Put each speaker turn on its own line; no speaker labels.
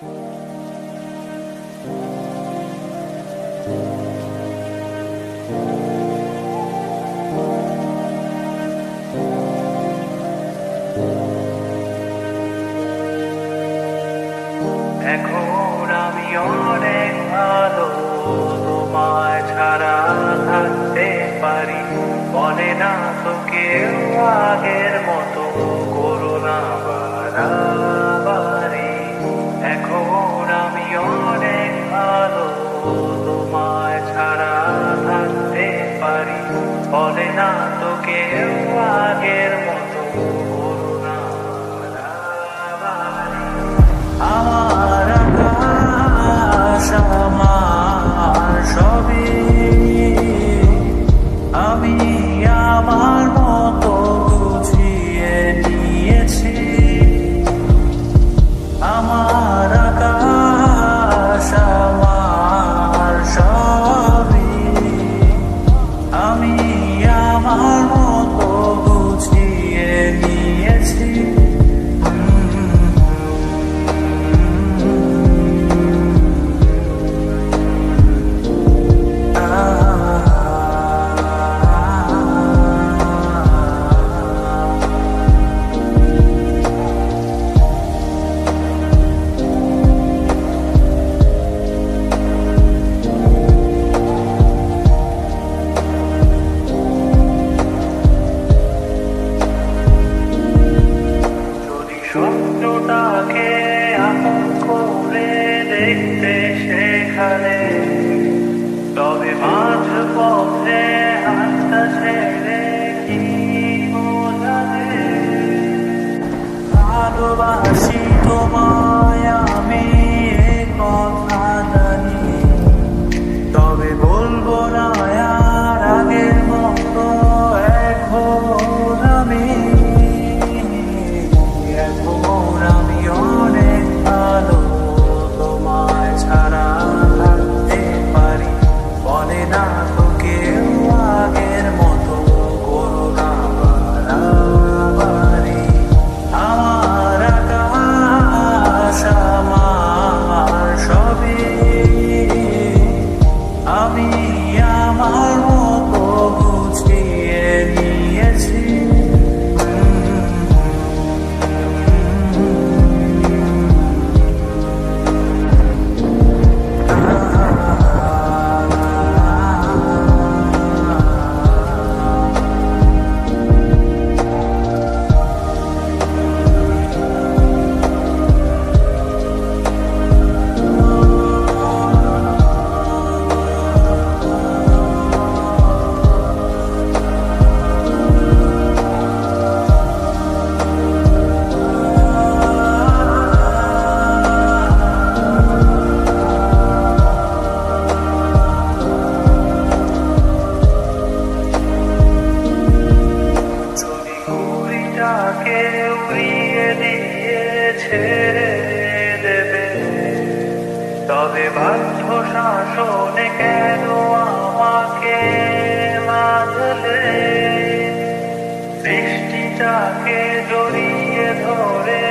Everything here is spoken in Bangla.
এখন আমি অনেক ভালো, তোমায় ছাড়া থাকতে পারি। বলে না তো কেউ আগের মতো করোনা বাড়াবাড়ি। এখন আমি অনেক ভালো, তোমায় ছাড়া থাকতে পারি। বলে না তো কেউ আগের মতো করোনা বাড়াবাড়ি। আমার আকাশ আমার সবই, আমি আমার মতো গুছিয়ে নিয়েছি। আমার আকাশ আমার সবই, আমি আমার মতো গুছিয়ে নিয়েছি। স্বপ্নটাকে আপন করে দেখতে সেখানে, তবে মাঝ পথে হাতটা ছেড়ে কি বোঝাবে। ভালোবাসি তোমায় আমি, এ কথা জানি, তবে বলবো না আর আগের মতো এখন আমি। এখন আমি অনেক ভালো, তোমায় ছাড়া থাকতে পারি। বলে না তো কেউ আগের মতো করোনা বাড়াবাড়ি। আমার আকাশ আমার সবই, আমি আমার মতো গুছিয়ে নিয়েছি। উড়িয়ে দিয়ে ছেড়ে দেবে, তবে বাধ্য শাসনে কেন আমাকে বাঁধলে। বৃষ্টিটাকে জড়িয়ে ধরে